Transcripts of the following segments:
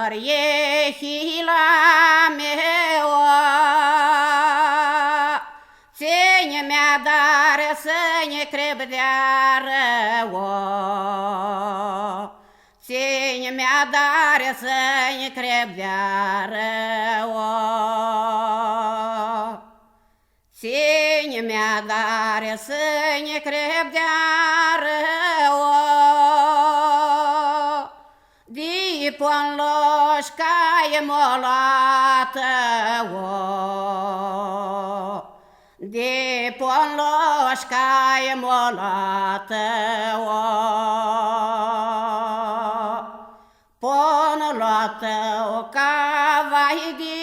ori e hila mea, ține-mi-a dar să-ne crăbdeară o, ține-mi-a dar să-ne crăbdeară o, ține-mi-a dar să-ne crăbdeară o, dipon loșca-i molată o, dipon loșca-i molată o, pon loată o ca vai de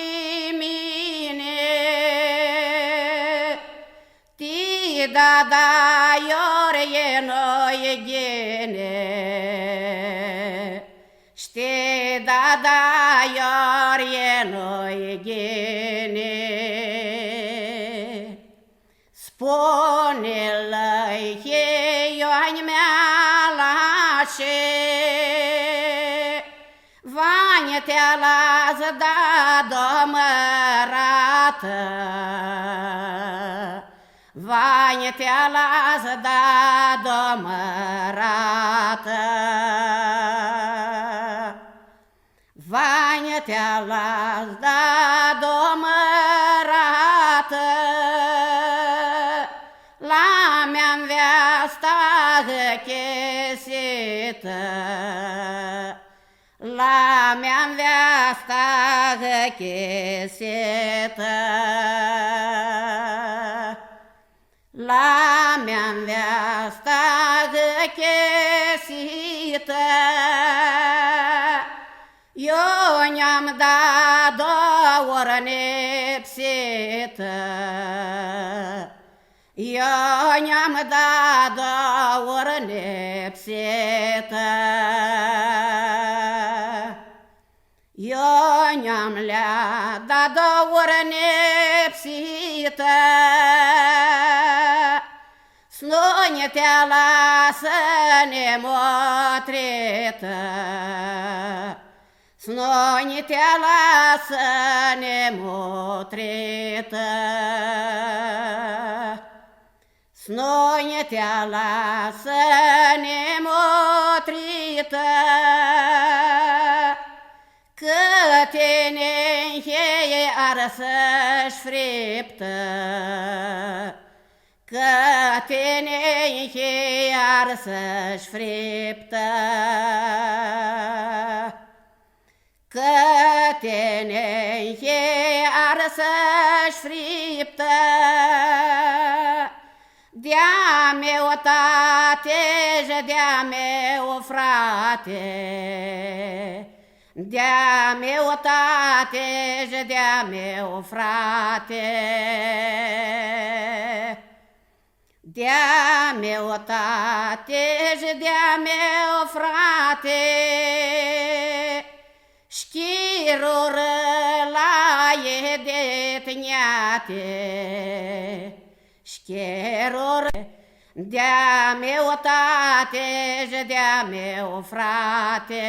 mine, ti da iore e noi gene, știi da iore e noi gene, spune-l că ioani mea lașe, Vania te-a lasă da domărată, Vania te-a lasă da domărată, Vania te-a lasă da domărată, la mea-n veasta chesită, la mea-n veasta chesită, la mea-n veasta chesită, eu ne-am dat două ori nepsită, eu ne-am dat două ori nepsită, eu ne-am le-a dat două ori nepsită, Slune te-a lasă nemotrită, Slune te-a lasă nemotrită, Slune te-a lasă nemotrită, că tine încheie arsă-și friptă, că tine încheie arsă-și friptă, că tine încheie arsă-și friptă, de-a meu tate și de-a meu frate, de-a meu tate și de-a meu frate, de-a meu tate și de-a meu frate, șchirul la e de tniate, șchirul de-a meu tate și de-a meu frate,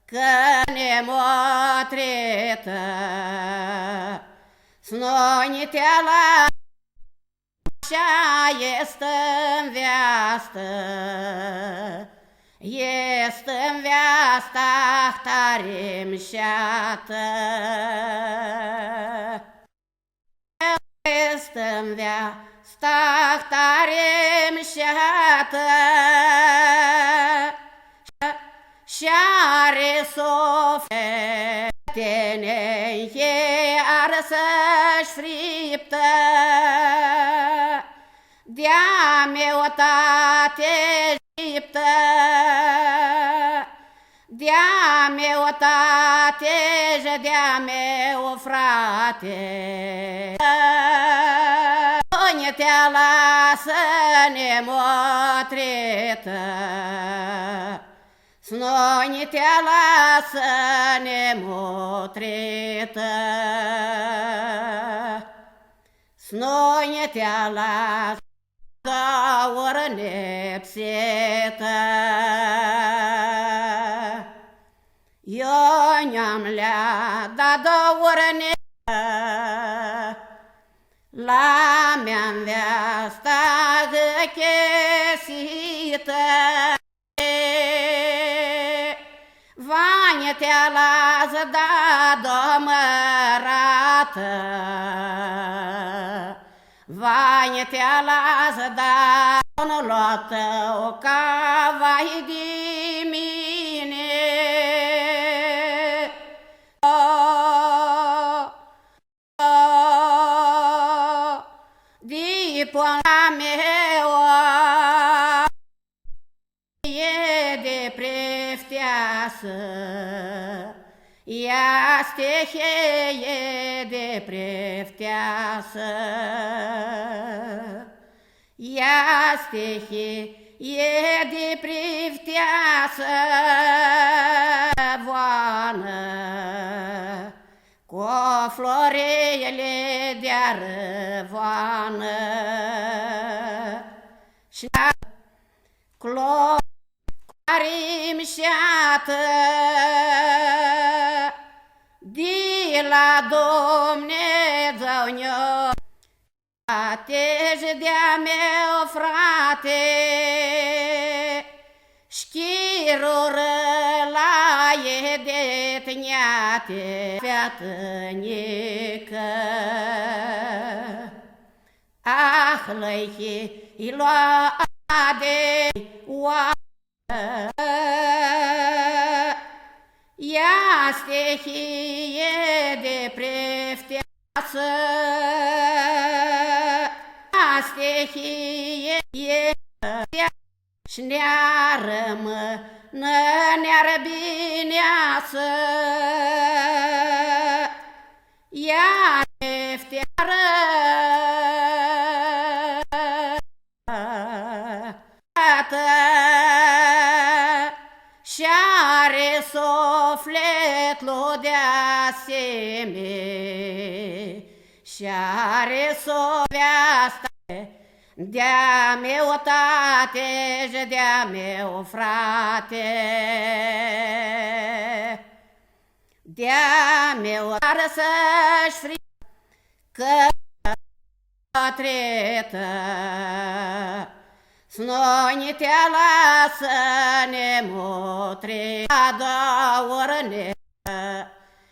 că nemotrită, Slune te-a lasă, așa este-n viață, este-n viața tare-mșeată, este-n viața tare-mșeată, și-are sufletene iar să-și friptă, de-a meu tate friptă, de-a meu tate și de-a meu frate, Slune te-a lasă nemotrită, Slune te-a lasă nemotrită, Slune te-a lasă două ori nepsită. am lea da dourne la mi-am veasta găchesită Vanie te-a lază da domărată Vanie te-a lază da nu luată o cavai de mine Dipoana mea e de prefteasă Ea stehe de prefteasă Ea stehe de prefteasă Voană cu florele de-a răvoană Și clorimșeată de la Dumnezeu Atej de-a meu frate Șchirul la e de tniate Featănică Ah, lăichi, i lua de oară Ea stehie de prefteasă Ea stehie de și ne-a rămână ne-ar bineasă Ea prefteară Și-are sufletul de-asemenea Și-are sufletul de-a meu tate și de-a meu frate De-a meu are să-și frică că tretă Snoi te lasă nemotre, a doua oră